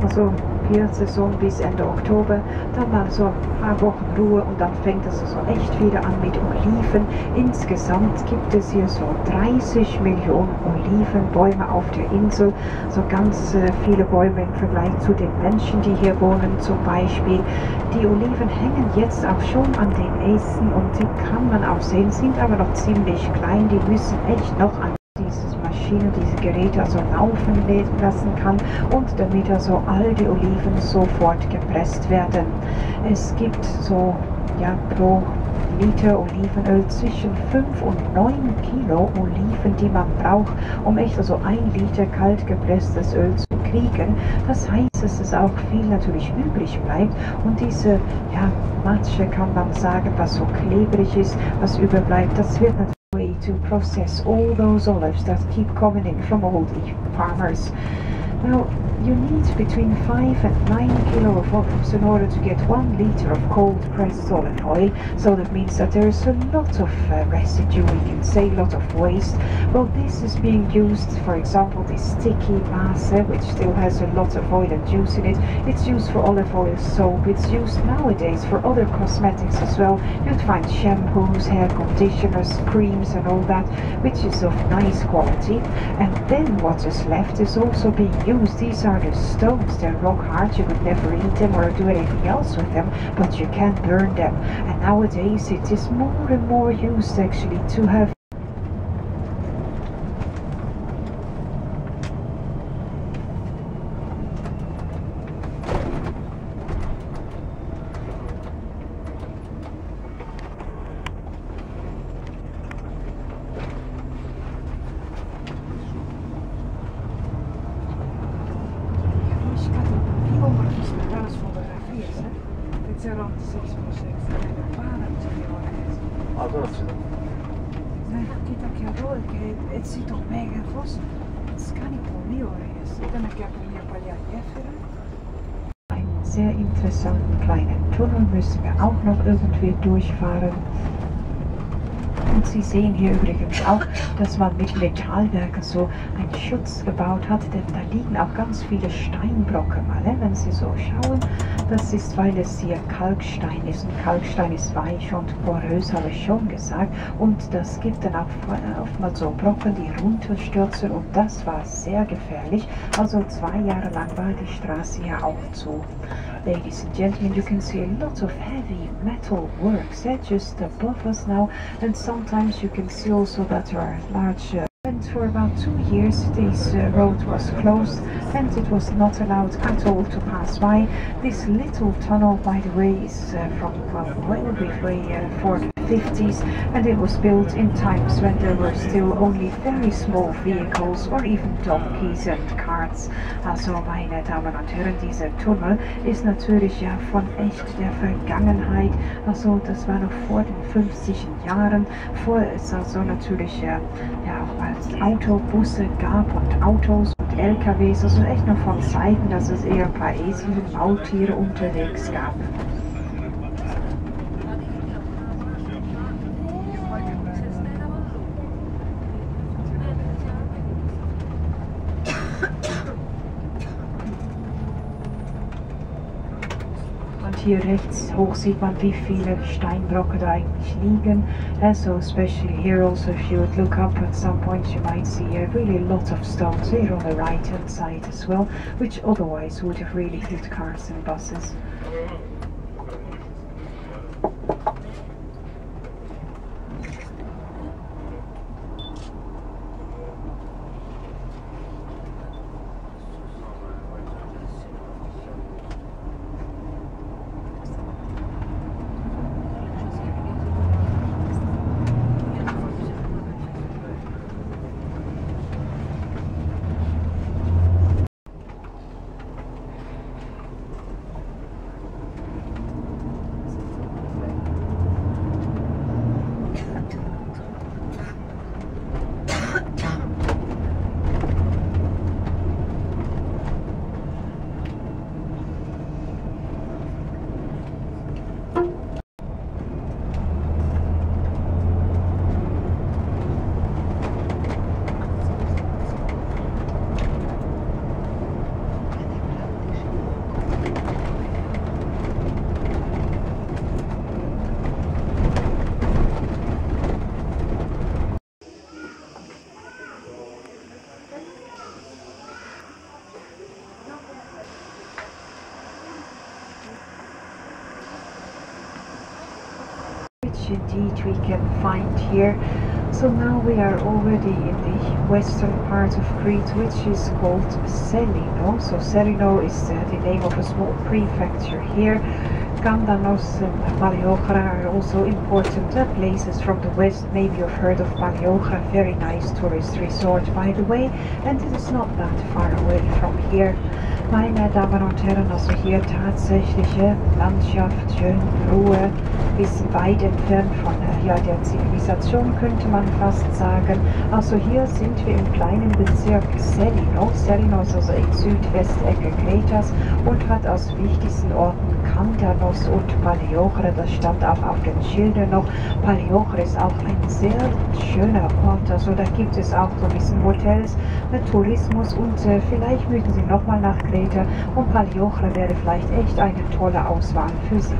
also hier Saison bis Ende Oktober, dann mal so ein paar Wochen Ruhe und dann fängt es so echt wieder an mit Oliven. Insgesamt gibt es hier so 30 Millionen Olivenbäume auf der Insel, so ganz viele Bäume im Vergleich zu den Menschen, die hier wohnen zum Beispiel. Die Oliven hängen jetzt auch schon an den Ästen und die kann man auch sehen, sind aber noch ziemlich klein, die müssen echt noch an diese Geräte also laufen lassen kann und damit also all die Oliven sofort gepresst werden. Es gibt so pro Liter Olivenöl zwischen 5 und 9 Kilo Oliven, die man braucht, um echt also 1 Liter kalt gepresstes Öl zu kriegen. Das heißt, dass es auch viel natürlich übrig bleibt und diese Matsche, kann man sagen, was so klebrig ist, was überbleibt, das wird natürlich to process all those olives that keep coming in from all the farmers. Now, you need between 5 and 9 kilo of olives in order to get 1 liter of cold pressed olive oil, so that means that there is a lot of residue, we can say, a lot of waste. Well, this is being used, for example, this sticky masse, which still has a lot of oil and juice in it. It's used for olive oil soap, it's used nowadays for other cosmetics as well. You'd find shampoos, hair conditioners, creams and all that, which is of nice quality. And then what is left is also being used. These are the stones, they're rock hard, you could never eat them or do anything else with them, but you can burn them. And nowadays it is more and more used actually to have het ziet toch mega vast. Het kan niet polieren. Einen sehr interessanten kleinen Tunnel müssen wir auch noch irgendwie durchfahren. Und Sie sehen hier übrigens auch, dass man mit Metallwerken so einen Schutz gebaut hat, denn da liegen auch ganz viele Steinbrocken mal, wenn Sie so schauen. Das ist, weil es hier Kalkstein ist und Kalkstein ist weich und porös, habe ich schon gesagt. Und das gibt dann auch oftmals so Brocken, die runterstürzen und das war sehr gefährlich. Also 2 Jahre lang war die Straße hier auch zu. Ladies and gentlemen, you can see a lot of heavy metal works just above us now, and sometimes you can see also that there are large and for about 2 years this road was closed and it was not allowed at all to pass by. This little tunnel, by the way, is from railway for the 50s, and it was built in times when there were still only very small vehicles or even donkeys and carts. Also meine Damen und Herren, dieser Tunnel ist natürlich von echt der Vergangenheit. Also das war noch vor den 50 Jahren, vor es also natürlich auch als Autobusse gab und Autos und LKWs, also echt noch von Zeiten, dass es eher ein paar Esel und Maultiere unterwegs gab. Hier rechts hoch sieht man, wie viele Steinbrocken da eigentlich liegen. So especially here also, if you would look up at some point, you might see really a lot of stones here on the right hand side as well, which otherwise would have really hit cars and buses. which indeed we can find here. So now we are already in the western part of Crete, which is called Selino. So Selino is the name of a small prefecture here. Kandanos and Baliogra are also important places from the west. Maybe you've heard of Baliogra, very nice tourist resort by the way, and it is not that far away from here. Meine Damen und Herren, also hier tatsächliche Landschaft, schön, Ruhe, bisschen weit entfernt von ja, der Zivilisation könnte man fast sagen. Also hier sind wir im kleinen Bezirk Selino. Selino ist also in Südwestecke Kretas und hat als wichtigsten Orten Kandanos und Baliogra, das stand auch auf den Schildern noch. Baliogra ist auch ein sehr schöner Ort, also da gibt es auch so ein bisschen Hotels, Tourismus und vielleicht möchten Sie nochmal nach Crete und Baliogra wäre vielleicht echt eine tolle Auswahl für Sie.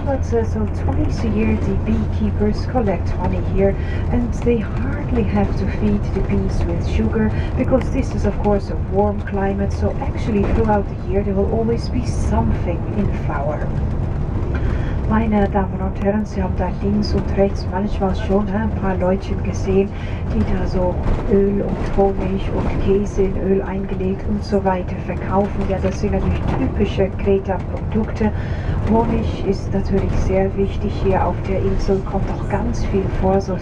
But so twice a year the beekeepers collect honey here, and they hardly have to feed the bees with sugar because this is of course a warm climate, so actually throughout the year there will always be something in flower. Meine Damen und Herren, Sie haben da links und rechts manchmal schon ein paar Leutchen gesehen, die da so Öl und Honig und Käse in Öl eingelegt und so weiter verkaufen. Ja, das sind natürlich typische Kreta-Produkte. Honig ist natürlich sehr wichtig hier auf der Insel, kommt auch ganz viel vor. So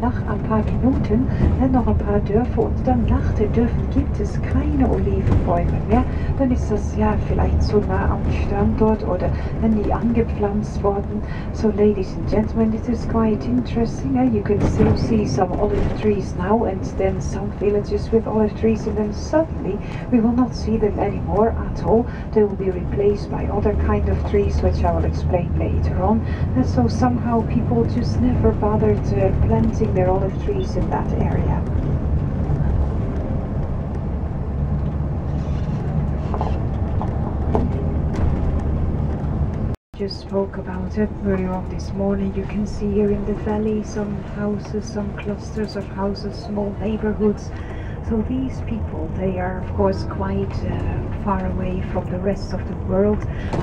nach ein paar Minuten noch ein paar Dörfer und dann nach den Dörfern gibt es keine Olivenbäume mehr. Dann ist das ja vielleicht so nah am Standort oder nie angepflanzt worden. So ladies and gentlemen, it is quite interesting. You can still see some olive trees now and then some villages with olive trees, and then suddenly we will not see them anymore at all. They will be replaced by other kind of trees, which I will explain later on. And so somehow people just never bothered planting their olive trees in that area. Just spoke about it earlier on this morning. You can see here in the valley some houses, some clusters of houses, small neighborhoods. So these people, they are of course quite far away from the rest of the world.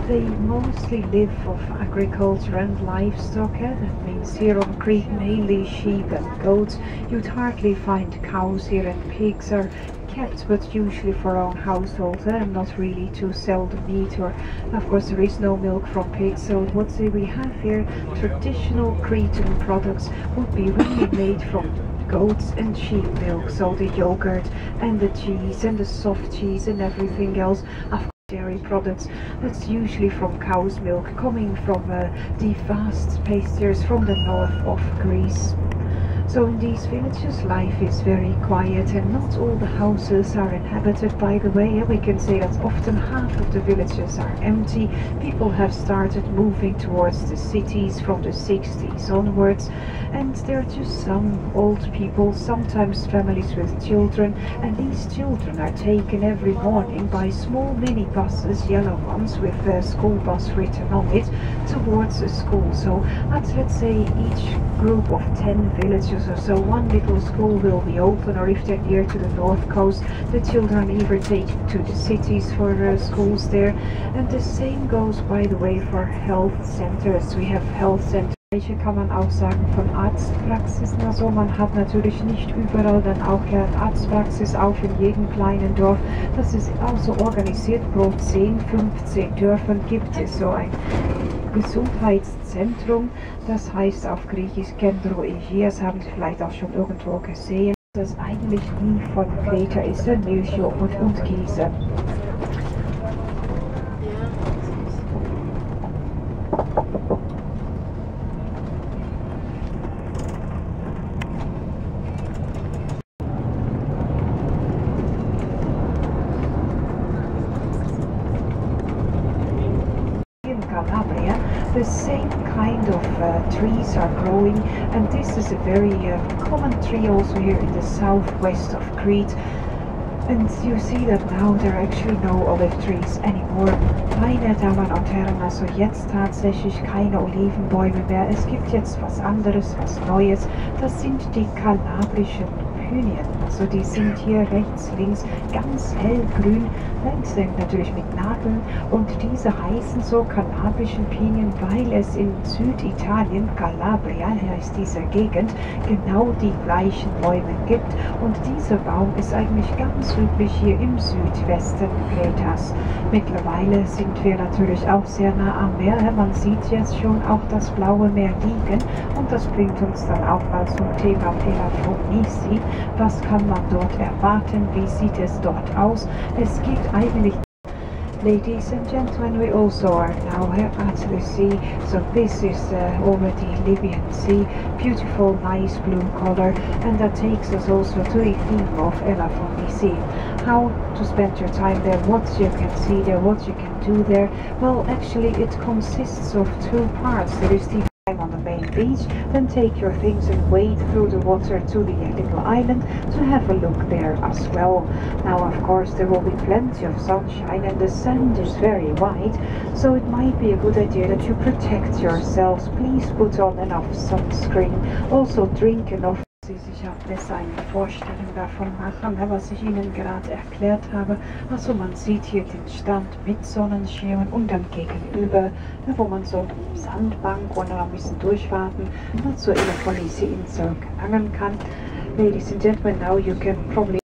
They mostly live of agriculture and livestock. That means here on Crete mainly sheep and goats. You'd hardly find cows here, and pigs are kept, but usually for our own household and not really to sell the meat, or of course there is no milk from pigs. So what we have here, traditional Cretan products, would be really made from goats and sheep milk, so the yogurt and the cheese and the soft cheese and everything else. Of course, dairy products, that's usually from cow's milk coming from the vast pastures from the north of Greece. So in these villages life is very quiet, and not all the houses are inhabited, by the way. We can say that often half of the villages are empty. People have started moving towards the cities from the 60s onwards, and there are just some old people, sometimes families with children, and these children are taken every morning by small mini buses, yellow ones with a school bus written on it, towards a school. So at, let's say, each group of 10 villages or so, one little school will be open, or if they're near to the north coast, the children either take to the cities for schools there. And the same goes, by the way, for health centers. We have health centers. Kann man auch sagen von Arztpraxisen. Also man hat natürlich nicht überall dann auch eine Arztpraxis auf in jedem kleinen Dorf. Das ist also organisiert, pro 10, 15 Dörfern gibt es so ein Gesundheitszentrum. Das heißt auf Griechisch Kendro Aegeas, haben Sie vielleicht auch schon irgendwo gesehen. Das eigentlich nie von Kreta ist, Milchjoghurt und Käse. The same kind of trees are growing, and this is a very common tree also here in the southwest of Crete. And you see that now there are actually no olive trees anymore. Meine Damen und Herren, also jetzt tatsächlich keine Olivenbäume mehr. Es gibt jetzt was anderes, was Neues. Das sind die kalabrischen Tynien. Also die sind hier rechts, links ganz hellgrün, sind natürlich mit Nadeln und diese heißen so kalabrischen Pinien, weil es in Süditalien, Calabria heißt diese Gegend, genau die gleichen Bäume gibt und dieser Baum ist eigentlich ganz üblich hier im Südwesten Kretas. Mittlerweile sind wir natürlich auch sehr nah am Meer, man sieht jetzt schon auch das blaue Meer liegen und das bringt uns dann auch mal zum Thema Elafonisi. Was kann man dort erwarten? Wie sieht es dort aus? Es gibt eigentlich, ladies and gentlemen, we also are now here at the sea. So this is already Libyan Sea, beautiful, nice blue color, and that takes us also to the theme of Elafonisi. How to spend your time there, what you can see there, what you can do there. Well, actually it consists of two parts. There is the time on the main beach, then take your things and wade through the water to the little island to have a look there as well. Now of course there will be plenty of sunshine and the sand is very white, so it might be a good idea that you protect yourselves. Please put on enough sunscreen, also drink enough. Sie sich auch besser eine Vorstellung davon machen, was ich Ihnen gerade erklärt habe. Also man sieht hier den Strand mit Sonnenschirmen und dann gegenüber, wo man so Sandbank oder ein bisschen durchwarten und zur Elafonisi Insel gelangen kann. Ladies and gentlemen, now you can probably